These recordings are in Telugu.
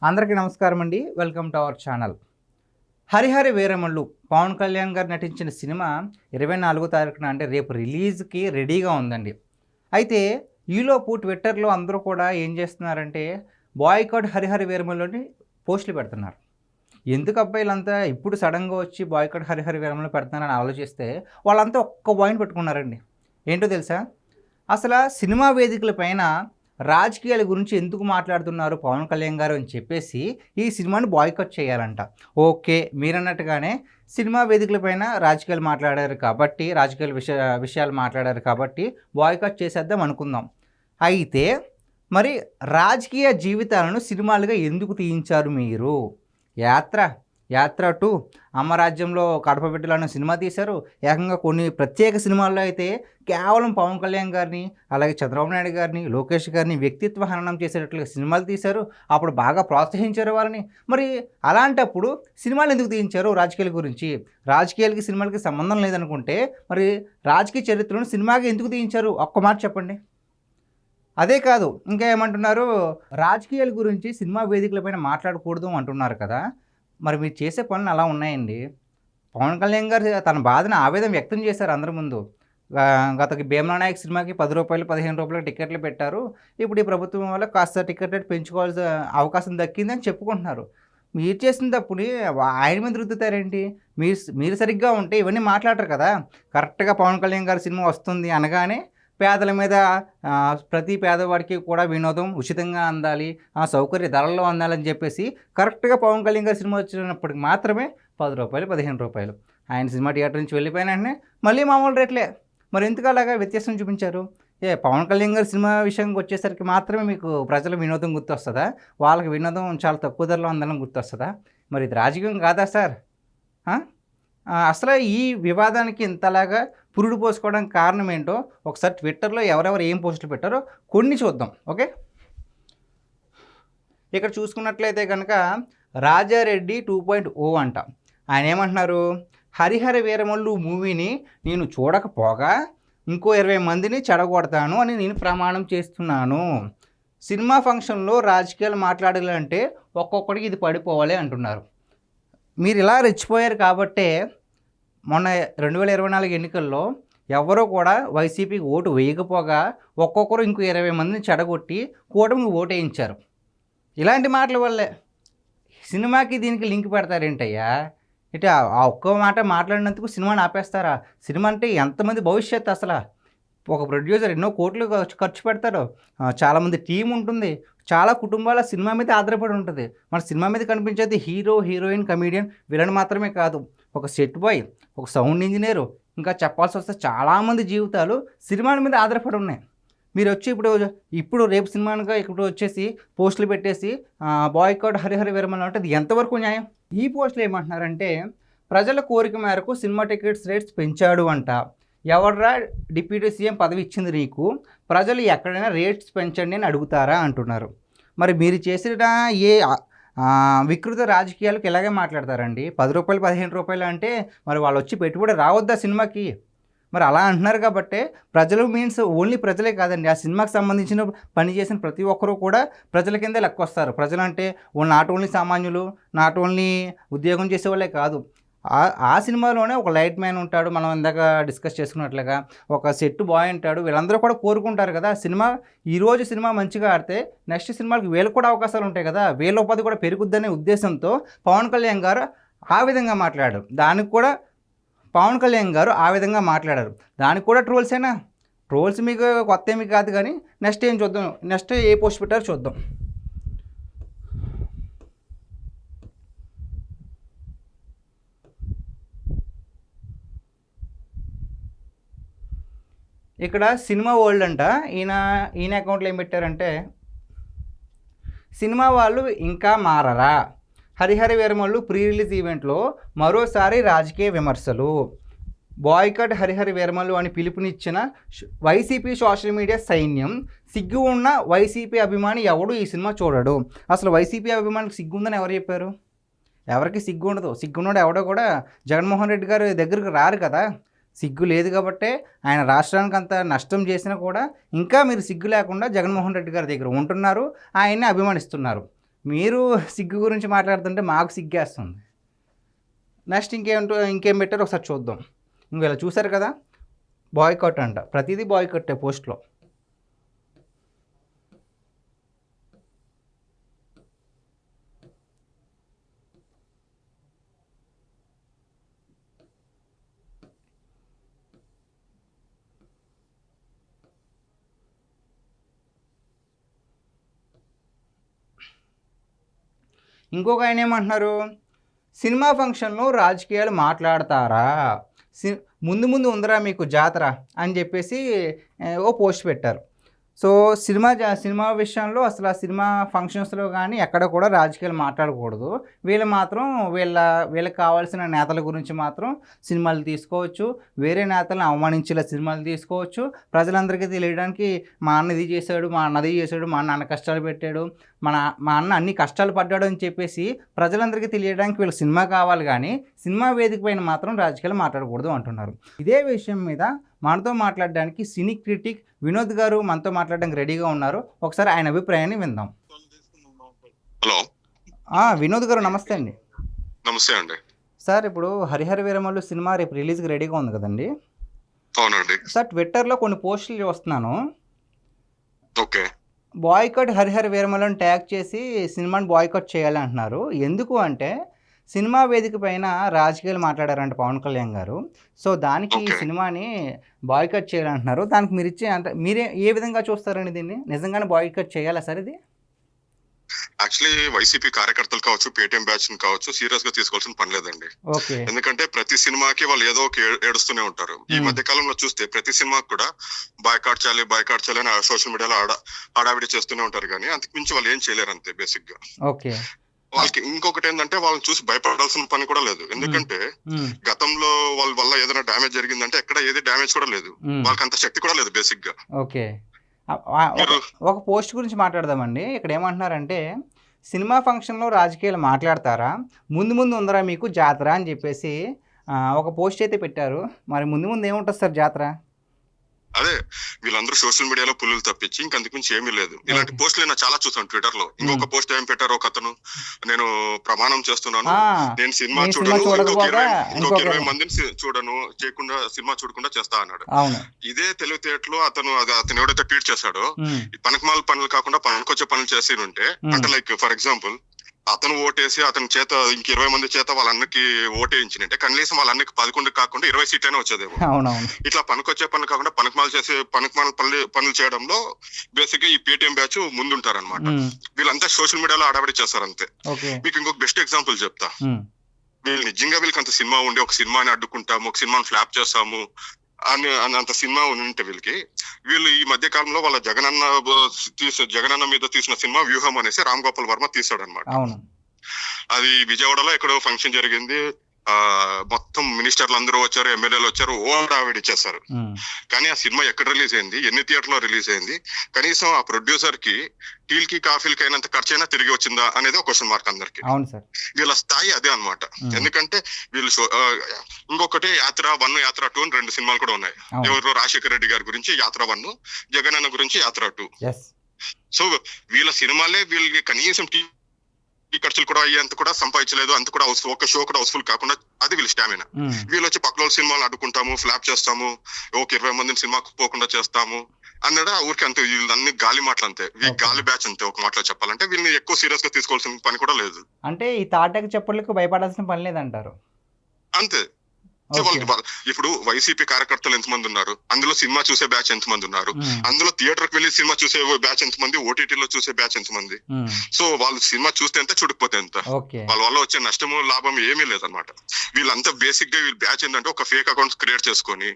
అందరికీ నమస్కారం అండి. Welcome to our channel. 'Harihara Veeramallu' Pawan Kalyan గారు నటించిన సినిమా 24వ తారీఖున అంటే రేపు రిలీజ్‌కి రెడీగా ఉందండి. అయితే ఈలోపు ట్విట్టర్‌లో అందరూ కూడా ఏం చేస్తున్నారంటే బాయ్‌కాట్ 'హరిహర వీరమల్లు' అని పోస్టులు పెడుతున్నారు. ఎందుకబ్బా ఈళ్ళంతా ఇప్పుడు సడెన్‌గా వచ్చి బాయ్‌కాట్ 'హరిహర వీరమల్లు' పెడుతున్నారని ఆలోచిస్తే వాళ్ళంతా ఒక్క పాయింట్ పట్టుకున్నారండి. ఏంటో తెలుసా? అసల సినిమా వేదికల పైన రాజకీయాల గురించి ఎందుకు మాట్లాడుతున్నారు పవన్ కళ్యాణ్ గారు అని చెప్పేసి ఈ సినిమాని బాయ్‌కాట్ చేయాలంట. ఓకే. మీరన్నట్టుగానే సినిమా వేదికల పైన రాజకీయాలు మాట్లాడారు కాబట్టి, విషయాలు మాట్లాడారు కాబట్టి బాయ్‌కాట్ చేసేద్దాం అనుకుందాం. అయితే మరి రాజకీయ జీవితాలను సినిమాలుగా ఎందుకు తీయించారు మీరు? 'యాత్ర 2', 'అమ్మరాజ్యంలో కడపబిడ్డలు' అనే సినిమా తీశారు. ఏకంగా కొన్ని ప్రత్యేక సినిమాల్లో అయితే కేవలం పవన్ కళ్యాణ్ గారిని, అలాగే చంద్రబాబు నాయుడు గారిని, లోకేష్ గారిని వ్యక్తిత్వ హననం చేసేటట్లుగా సినిమాలు తీశారు. అప్పుడు బాగా ప్రోత్సహించారు వాళ్ళని. మరి అలాంటప్పుడు సినిమాలు ఎందుకు తీయించారు రాజకీయాల గురించి? రాజకీయాలకి సినిమాలకి సంబంధం లేదనుకుంటే మరి రాజకీయ చరిత్రను సినిమాగా ఎందుకు తీయించారు? ఒక్క మాట చెప్పండి. అదే కాదు, ఇంకా ఏమంటున్నారు, రాజకీయాల గురించి సినిమా వేదికలపైన మాట్లాడకూడదు అంటున్నారు కదా! మరి మీరు చేసే పనులు అలా ఉన్నాయండి. పవన్ కళ్యాణ్ గారు తన బాధను ఆవేదన వ్యక్తం చేశారు అందరి ముందు. గతకి 'భీమలా నాయక్' సినిమాకి రూ. 10, రూ. 15 టికెట్లు పెట్టారు. ఇప్పుడు ఈ ప్రభుత్వం వల్ల కాస్త టికెట్ రేట్ పెంచుకోవాల్సిన అవకాశం దక్కిందని చెప్పుకుంటున్నారు. మీరు చేసిన తప్పుని ఆయన మీద రుద్దుతారేంటి? మీరు సరిగ్గా ఉంటే ఇవన్నీ మాట్లాడరు కదా! కరెక్ట్‌గా పవన్ కళ్యాణ్ గారి సినిమా వస్తుంది అనగానే పేదల మీద ప్రతి పేదవాడికి కూడా వినోదం ఉచితంగా అందాలి, సౌకర్య ధరల్లో అందాలని చెప్పేసి కరెక్ట్‌గా పవన్ కళ్యాణ్ గారి సినిమా వచ్చినప్పటికి మాత్రమే రూ. 10, రూ. 15. ఆయన సినిమా థియేటర్ నుంచి వెళ్ళిపోయిన వెంటనే మళ్ళీ మామూలు రేట్లే. మరి ఎందుకు అలాగా వ్యత్యాసం చూపించారు? పవన్ కళ్యాణ్ గారి సినిమా విషయానికి వచ్చేసరికి మాత్రమే మీకు ప్రజల వినోదం గుర్తొస్తుందా? వాళ్ళకి వినోదం చాలా తక్కువ ధరలో అందాలని గుర్తొస్తుందా? మరి ఇది రాజకీయం కాదా సార్? అసలు ఈ వివాదానికి ఇంతలాగా పురుడు పోసుకోవడానికి కారణం ఏంటో ఒకసారి ట్విట్టర్లో ఎవరెవరు ఏం పోస్టులు పెట్టారో కొన్ని చూద్దాం. ఓకే, ఇక్కడ చూసుకున్నట్లయితే కనుక రాజారెడ్డి 2.0 అంట. ఆయన ఏమంటున్నారు, 'హరిహర వీరమల్లు' మూవీని నేను చూడకపోగా ఇంకో 20 మందిని చెడగొడతాను అని నేను ప్రమాణం చేస్తున్నాను. సినిమా ఫంక్షన్లో రాజకీయాలు మాట్లాడాలంటే ఒక్కొక్కడికి ఇది పడిపోవాలి అంటున్నారు. మీరు ఇలా రెచ్చిపోయారు కాబట్టే మొన్న 2024 ఎన్నికల్లో ఎవరో కూడా వైసీపీకి ఓటు వేయకపోగా ఒక్కొక్కరు ఇంకో 20 మందిని చెడగొట్టి కూటమికి ఓటు వేయించారు. ఇలాంటి మాటల వల్లే సినిమాకి దీనికి లింక్ పెడతారేంటయ్యా? ఇటు ఆ ఒక్క మాట మాట్లాడినందుకు సినిమాని ఆపేస్తారా? సినిమా అంటే ఎంతమంది భవిష్యత్తు అసలు. ఒక ప్రొడ్యూసర్ ఎన్నో కోట్లు ఖర్చు పెడతారు, చాలామంది టీం ఉంటుంది, చాలా కుటుంబాల సినిమా మీద ఆధారపడి ఉంటుంది. మన సినిమా మీద కనిపించేది హీరో, హీరోయిన్, కమీడియన్, విలన్ మాత్రమే కాదు, ఒక సెట్ బాయ్, ఒక సౌండ్ ఇంజనీరు, ఇంకా చెప్పాల్సి వస్తే చాలామంది జీవితాలు సినిమాల మీద ఆధారపడి ఉన్నాయి. మీరు వచ్చి ఇప్పుడు రేపు సినిమానుగా ఇప్పుడు వచ్చేసి పోస్టులు పెట్టేసి బాయ్‌కాట్ 'హరిహర వీరమల్లు' అంటే అది ఎంతవరకు న్యాయం? ఈ పోస్టులు ఏమంటున్నారంటే ప్రజల కోరిక మేరకు సినిమా టికెట్స్ రేట్స్ పెంచాడు అంట. ఎవర్రా డిప్యూటీ సీఎం పదవి ఇచ్చింది నీకు? ప్రజలు ఎక్కడైనా రేట్స్ పెంచండి అని అడుగుతారా అంటున్నారు. మరి మీరు చేసిన ఏ వికృత రాజకీయాలకు ఇలాగే మాట్లాడతారండి. రూ. 10, రూ. 15 అంటే మరి వాళ్ళు వచ్చి పెట్టుబడి రావద్దా సినిమాకి? మరి అలా అంటున్నారు కాబట్టే ప్రజలు మీన్స్ ఓన్లీ ప్రజలే కాదండి, ఆ సినిమాకి సంబంధించిన పని చేసిన ప్రతి ఒక్కరూ కూడా ప్రజల కిందే లెక్కొస్తారు. ప్రజలంటే నాట్ ఓన్లీ సామాన్యులు, నాట్ ఓన్లీ ఉద్యోగం చేసేవాళ్ళే కాదు. ఆ సినిమాలోనే ఒక లైట్ మ్యాన్ ఉంటాడు, మనం ఇందాక డిస్కస్ చేసుకున్నట్లుగా ఒక సెట్ బాయ్ ఉంటాడు. వీళ్ళందరూ కూడా కోరుకుంటారు కదా, ఈరోజు సినిమా మంచిగా ఆడితే నెక్స్ట్ సినిమాలకు వీళ్ళకి కూడా అవకాశాలు ఉంటాయి కదా, వీళ్ళ ఉపాధి కూడా పెరుగుద్దనే ఉద్దేశంతో పవన్ కళ్యాణ్ గారు ఆ విధంగా మాట్లాడారు. దానికి కూడా దానికి కూడా ట్రోల్సేనా? ట్రోల్స్ మీకు కొత్త ఏమి కాదు. కానీ నెక్స్ట్ ఏం చూద్దాం, నెక్స్ట్ ఏ పోస్ట్ పెట్టారో చూద్దాం. ఇక్కడ సినిమా వరల్డ్ అంట, ఈయన అకౌంట్లో ఏం పెట్టారంటే, సినిమా వాళ్ళు ఇంకా మారరా, 'హరిహర వీరమల్లు' ప్రీ రిలీజ్ ఈవెంట్లో మరోసారి రాజకీయ విమర్శలు, బాయ్‌కాట్ 'హరిహర వీరమల్లు' అని పిలుపునిచ్చిన వైసీపీ సోషల్ మీడియా సైన్యం, సిగ్గు ఉన్న వైసీపీ అభిమాని ఎవడు ఈ సినిమా చూడడు. అసలు వైసీపీ అభిమానికి సిగ్గు ఉందని ఎవరు చెప్పారు? ఎవరికి సిగ్గు ఉండదు. సిగ్గున్నాడు ఎవడో కూడా జగన్మోహన్ రెడ్డి గారి దగ్గరికి రారు కదా. సిగ్గు లేదు కాబట్టే ఆయన రాష్ట్రానికి అంత నష్టం చేసినా కూడా ఇంకా మీరు సిగ్గు లేకుండా జగన్మోహన్ రెడ్డి గారి దగ్గర ఉంటున్నారు, ఆయన్ని అభిమానిస్తున్నారు. మీరు సిగ్గు గురించి మాట్లాడుతుంటే మాకు సిగ్గేస్తుంది. నెక్స్ట్ ఇంకేం పెట్టారో ఒకసారి చూద్దాం. ఇలా చూసారు కదా, బాయ్కాట్ అంట, ప్రతిదీ బాయ్కాట్టే పోస్ట్లో. ఇంకొక ఆయన ఏమంటున్నారు, సినిమా ఫంక్షన్లో రాజకీయాలు మాట్లాడతారా, ముందు ఉందరా మీకు జాతర అని చెప్పేసి ఓ పోస్ట్ పెట్టారు. సో సినిమా విషయంలో అసలు ఆ సినిమా ఫంక్షన్స్లో కానీ ఎక్కడ కూడా రాజకీయాలు మాట్లాడకూడదు. వీళ్ళు మాత్రం వీళ్ళకి కావాల్సిన నేతల గురించి మాత్రం సినిమాలు తీసుకోవచ్చు, వేరే నేతలను అవమానించేలా సినిమాలు తీసుకోవచ్చు. ప్రజలందరికీ తెలియడానికి మా అన్న ఇది చేశాడు, మా అన్నది చేశాడు, మా అన్న కష్టాలు పెట్టాడు, మా అన్న అన్ని కష్టాలు పడ్డాడు అని చెప్పేసి ప్రజలందరికీ తెలియడానికి వీళ్ళు సినిమా కావాలి, కానీ సినిమా వేదిక పైన మాత్రం రాజకీయాలు మాట్లాడకూడదు అంటున్నారు. ఇదే విషయం మీద మనతో మాట్లాడడానికి సినీ క్రిటిక్ వినోద్ గారు మనతో మాట్లాడడానికి రెడీగా ఉన్నారు. ఒకసారి ఆయన అభిప్రాయాన్ని విందాం. హలో, వినోద్ గారు నమస్తే అండి. నమస్తే అండి. సార్, ఇప్పుడు హరిహర వీరమల్లు సినిమా రేపు రిలీజ్కి రెడీగా ఉంది కదండి? అవునండి సార్, ట్విట్టర్లో కొన్ని పోస్టులు చూస్తున్నాను. ఓకే, బాయ్కాట్ హరిహర వీరమల్లుని ట్యాగ్ చేసి సినిమాని బాయ్కాట్ చేయాలి అంటున్నారు. ఎందుకు అంటే సినిమా వేదిక పైన రాజకీయాలు మాట్లాడారంట పవన్ కళ్యాణ్ గారు. సో దానికి ఈ సినిమాని బాయ్కాట్ చేయాలంటున్నారు. దానికి మీరే ఏ విధంగా చూస్తారండి దీన్ని? నిజంగానే బాయ్కాట్ చేయాలా సార్ ఇది? యాక్చువల్లీ వైసీపీ కార్యకర్తలు కావచ్చు, పేటీఎం బ్యాచ్ కావచ్చు, సీరియస్ గా తీసుకోవాల్సిన పని లేదండి. ఎందుకంటే ప్రతి సినిమాకి వాళ్ళు ఏదో ఒక ఏడుస్తూనే ఉంటారు. ఈ మధ్య కాలంలో చూస్తే ప్రతి సినిమాకి కూడా బాయ్కాట్ చేయాలి అని సోషల్ మీడియాలో హడావిడి చేస్తూనే ఉంటారు, కానీ అంతకు మించి వాళ్ళు ఏం చేయలేరు అంతే బేసిక్ గా. వాళ్ళకి ఇంకొకటి ఏంటంటే వాళ్ళని చూసి భయపడాల్సిన పని కూడా లేదు. ఎందుకంటే గతంలో వాళ్ళ వల్ల ఏదైనా డ్యామేజ్ జరిగిందంటే ఎక్కడ ఏది డ్యామేజ్ కూడా లేదు, వాళ్ళకి అంత శక్తి కూడా లేదు బేసిక్ గా. ఒక పోస్ట్ గురించి మాట్లాడదామండి. ఇక్కడ ఏమంటున్నారంటే, సినిమా ఫంక్షన్లో రాజకీయాలు మాట్లాడతారా, ముందు ఉందరా మీకు జాతర అని చెప్పేసి ఒక పోస్ట్ అయితే పెట్టారు. మరి ముందు ఏముంటుంది సార్ జాతర? అదే వీళ్ళందరూ సోషల్ మీడియాలో పుల్లులు తప్పించి ఇంకంతకు మించి ఏమీ లేదు. ఇలాంటి పోస్టులు నేను చాలా చూసాను ట్విట్టర్ లో. ఇంకొక పోస్ట్ ఏం పెట్టారు ఒక అతను, నేను ప్రమాణం చేస్తున్నాను, నేను సినిమా చూడను, ఇంకొక 20 మందిని చూడను, చేయకుండా సినిమా చూడకుండా చేస్తా అన్నాడు. ఇదే తెలివితేటలు అతను ఎవడైతే ట్వీట్ చేశాడో, పనికిమాల పనులు కాకుండా పనికొచ్చే పనులు చేసి ఉంటే, అంటే లైక్ ఫర్ ఎగ్జాంపుల్ అతను ఓటేసి అతని చేత ఇంక 20 మంది చేత వాళ్ళన్నకి ఓటేయించినంటే కనీసం వాళ్ళన్నకి 11 కాకుండా 20 సీట్లైనా వచ్చేదేమో. ఇట్లా పనికొచ్చే పనులు కాకుండా పనికిమాల పనులు చేయడంలో బేసిక్ గా ఈ పేటీఎం బ్యాచ్ ముందుంటారనమాట. వీళ్ళంతా సోషల్ మీడియాలో ఆడబడి చేస్తారు అంతే. మీకు ఇంకొక బెస్ట్ ఎగ్జాంపుల్ చెప్తా. వీళ్ళు నిజంగా వీళ్ళకి అంత సినిమా ఉండి ఒక సినిమాని అడ్డుకుంటాము, ఒక సినిమాని ఫ్లాప్ చేస్తాము అని అంత సినిమా ఉంటే వీళ్ళు ఈ మధ్య కాలంలో వాళ్ళ జగనన్న మీద తీసిన సినిమా వ్యూహం అనేసి రామ్ గోపాల్ వర్మ తీసాడు అనమాట. అది విజయవాడలో ఎక్కడో ఫంక్షన్ జరిగింది. మొత్తం మినిస్టర్లు అందరూ వచ్చారు, ఎమ్మెల్యేలు వచ్చారు, ఓడావిడి చేశారు. కానీ ఆ సినిమా ఎక్కడ రిలీజ్ అయింది, ఎన్ని థియేటర్ లో రిలీజ్ అయింది, కనీసం ఆ ప్రొడ్యూసర్ కి టీల్ కి కాఫీలకి అయినంత ఖర్చు అయినా తిరిగి వచ్చిందా అనేది ఒక క్వశ్చన్ మార్క్ అందరికి. వీళ్ళ స్థాయి అదే అనమాట. ఎందుకంటే వీళ్ళు ఇంకొకటి యాత్ర 1, యాత్ర 2 అని 2 సినిమాలు కూడా ఉన్నాయి. ఎవరు రాజశేఖర రెడ్డి గారి గురించి యాత్ర 1, జగనన్న గురించి యాత్ర 2. సో వీళ్ళ సినిమాలే వీళ్ళకి కనీసం ఈ ఖర్చులు కూడా అయ్యేంత కూడా సంపాదించలేదు, అంత కూడా ఒక షో కూడా హౌస్ఫుల్ కాకుండా అది వీళ్ళ స్టామినా. వీళ్ళు వచ్చి పక్కన సినిమాలు అడ్డుకుంటాము, ఫ్లాప్ చేస్తాము, ఒక 20 మందిని సినిమాకు పోకుండా చేస్తాము అన్నాడు. ఊరికి అంతే, వీళ్ళన్ని గాలి మాటలు అంతే, గాలి బ్యాచ్ అంతే. ఒక మాటలో చెప్పాలంటే వీళ్ళని ఎక్కువ సీరియస్ గా తీసుకోవాల్సిన పని కూడా లేదు. అంటే ఈ తాటకి చెప్పలకు భయపడాల్సిన పని లేదంటారు అంతే. ఇప్పుడు వైసీపీ కార్యకర్తలు ఎంతమంది ఉన్నారు, అందులో సినిమా చూసే బ్యాచ్ ఎంతమంది ఉన్నారు, అందులో థియేటర్ కి వెళ్ళి సినిమా చూసే బ్యాచ్ ఎంతమంది, ఓటీటీలో చూసే బ్యాచ్ ఎంతమంది. సో వాళ్ళు సినిమా చూస్తే ఎంత, చూడకపోతే ఎంత, వాళ్ళ వల్ల వచ్చే నష్టము లాభం ఏమీ లేదనమాట. వీళ్ళంతా బేసిక్ గా వీళ్ళ బ్యాచ్ ఏంటంటే ఒక ఫేక్ అకౌంట్స్ క్రియేట్ చేసుకొని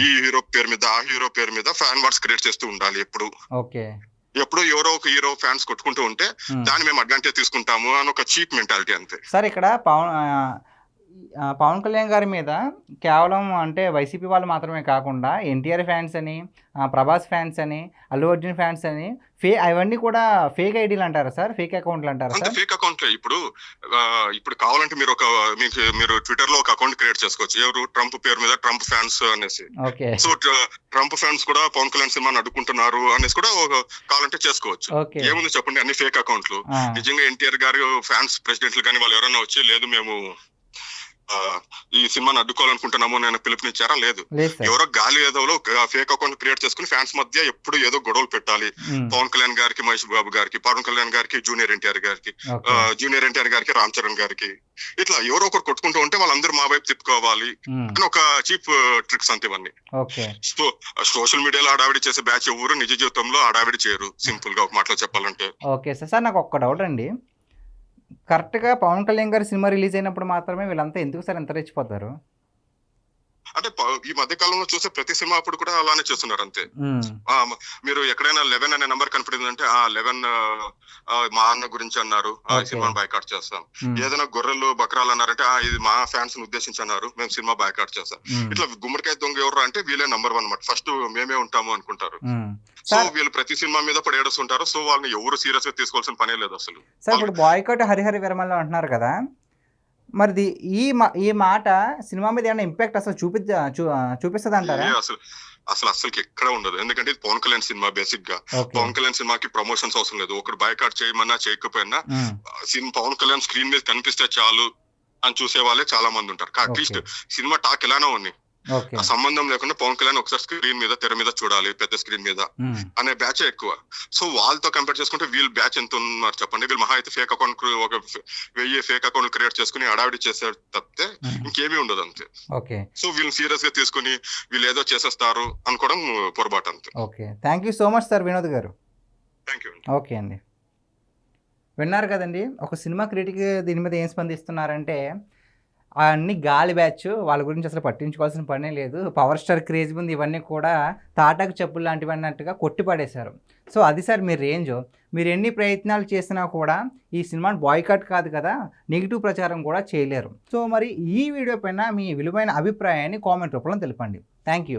ఈ హీరో పేరు మీద ఆ హీరో పేరు మీద ఫ్యాన్ వార్స్ క్రియేట్ చేస్తూ ఉండాలి. ఎప్పుడు ఎవరో ఒక హీరో ఫ్యాన్స్ కొట్టుకుంటూ ఉంటే దాన్ని మేము అడ్వాంటేజ్ తీసుకుంటాము అని ఒక చీప్ మెంటాలిటీ అంతే. సార్, ఇక్కడ పవన్ కళ్యాణ్ గారి మీద కేవలం అంటే వైసీపీ వాళ్ళు మాత్రమే కాకుండా ఎన్టీఆర్ ఫ్యాన్స్ అని, ప్రభాస్ ఫ్యాన్స్ అని, అల్లు అర్జున్ ఫ్యాన్స్ అని అవన్నీ కూడా ఫేక్ ఐడీలు అంటారా సార్? ఫేక్ అకౌంట్లు అంటారా సార్? ఫేక్ అకౌంట్లే. ఇప్పుడు కావాలంటే మీరు ట్విట్టర్ లో ఒక అకౌంట్ క్రియేట్ చేసుకోవచ్చు. ఎవరు? ట్రంప్ పేరు మీద ట్రంప్ ఫ్యాన్స్ అనేసి. సో ట్రంప్ ఫ్యాన్స్ కూడా పవన్ కళ్యాణ్ సినిమాని అడ్డుకుంటున్నారు అనేసి కూడా కావాలంటే చేసుకోవచ్చు. ఏముంది చెప్పండి, అన్ని ఫేక్ అకౌంట్లు. నిజంగా ఎన్టీఆర్ గారు ఫ్యాన్స్ ప్రెసిడెంట్లు కానీ వాళ్ళు ఎవరైనా వచ్చి లేదు మేము ఈ సినిమాని అడ్డుకోవాలనుకుంటున్నాము నేను పిలుపునిచ్చారా? లేదు. ఎవరో గాలి ఏదో ఫేక్ అకౌంట్ క్రియేట్ చేసుకుని ఫ్యాన్స్ మధ్య ఎప్పుడు ఏదో గొడవలు పెట్టాలి. పవన్ కళ్యాణ్ గారికి, మహేష్ బాబు గారికి, పవన్ కళ్యాణ్ గారికి, జూనియర్ ఎన్టీఆర్ గారికి, రామ్ చరణ్ గారికి, ఇట్లా ఎవరో ఒకరు కొట్టుకుంటూ ఉంటే వాళ్ళందరూ మా వైపు తిప్పుకోవాలి అని ఒక చీప్ ట్రిక్స్ అంతే ఇవన్నీ. సోషల్ మీడియాలో ఆడావిడి చేసే బ్యాచ్ ఎవరు నిజ జీవితంలో ఆడావిడి చేయరు. సింపుల్ గా ఒక మాటలో చెప్పాలంటే. ఓకే సార్, నాకు ఒక్క డౌట్ అండి. కరెక్ట్గా పవన్ కళ్యాణ్ గారి సినిమా రిలీజ్ అయినప్పుడు మాత్రమే వీళ్ళంతా ఎందుకు సార్ ఎంత రెచ్చిపోతారు? అంటే ఈ మధ్య కాలంలో చూసే ప్రతి సినిమా అప్పుడు కూడా అలానే చేస్తున్నారు అంతే. మీరు ఎక్కడైనా 11 అనే నంబర్ కనపడిందంటే 11 మా అన్న గురించి అన్నారు, సినిమాని బాయ్కాట్ చేస్తాం. ఏదైనా గొర్రెలు బకరాలు అన్నారంటే ఇది మా ఫ్యాన్స్ ఉద్దేశించి అన్నారు, మేము సినిమా బాయ్కాట్ చేస్తాం. ఇట్లా గుమ్మడికాయ దొంగ ఎవరు అంటే వీళ్ళే నంబర్ 1 అన్నమాట. ఫస్ట్ మేమే ఉంటాము అనుకుంటారు. సో వీళ్ళు ప్రతి సినిమా మీద పడేస్తుంటారు. సో వాళ్ళని ఎవరు సీరియస్ గా తీసుకోవాల్సిన పనే లేదు అసలు. సార్ ఇప్పుడు బాయ్కాట్ హరిహర విరమల్లో అంటున్నారు కదా, మరి ఈ మాట సినిమా మీద ఏమైనా ఇంపాక్ట్ అసలు చూపిస్తుంది అంటారా? అసలు ఎక్కడ ఉండదు. ఎందుకంటే ఇది పవన్ కళ్యాణ్ సినిమా. బేసిక్ గా పవన్ కళ్యాణ్ సినిమాకి ప్రమోషన్స్ అవసరం లేదు. ఒకటి బాయ్కాట్ చేయమన్నా చేయకపోయినా పవన్ కళ్యాణ్ స్క్రీన్ మీద కనిపిస్తే చాలు అని చూసే వాళ్ళే చాలా మంది ఉంటారు. అట్లీస్ట్ సినిమా టాక్ ఎలానో ఉంది, ఆ సంబంధం లేకుండా పవన్ కళ్యాణ్ ఒకసారి స్క్రీన్ మీద, తెర మీద చూడాలి, పెద్ద స్క్రీన్ మీద అనే బ్యాచ్ ఎక్కువ. సో వాళ్ళతో కంపేర్ చేసుకుంటే వీళ్ళు బ్యాచ్ ఎంత ఉన్నారు చెప్పండి. వీళ్ళు మహా అయితే ఫేక్ అకౌంట్ ఒక 1000 ఫేక్ అకౌంట్ క్రియేట్ చేసుకుని అడావిడి చేసే తప్పితే ఇంకేమీ ఉండదు అంతే. సో వీళ్ళు సీరియస్ గా తీసుకుని వీళ్ళు ఏదో చేసేస్తారు అనుకోవడం పొరపాటు అంతే. Okay, thank you so much sir Vinod garu. Thank you. Okay అండి, విన్నారు కదండి. ఒక సినిమా క్రిటిక్ దీని మీద ఏం స్పందిస్తున్నారంటే అన్ని గాలి బ్యాచ్, వాళ్ళ గురించి అసలు పట్టించుకోవాల్సిన పనే లేదు, పవర్ స్టార్ క్రేజ్ ఉంది, ఇవన్నీ కూడా తాటాకు చెప్పులు లాంటివి అన్నట్టుగా కొట్టిపడేశారు. సో అది సార్ మీ రేంజ్. మీరు ఎన్ని ప్రయత్నాలు చేసినా కూడా ఈ సినిమాని బాయ్కాట్ కాదు కదా, నెగిటివ్ ప్రచారం కూడా చేయలేరు. సో మరి ఈ వీడియో పైన మీ విలువైన అభిప్రాయాన్ని కామెంట్ రూపంలో తెలపండి. Thank you.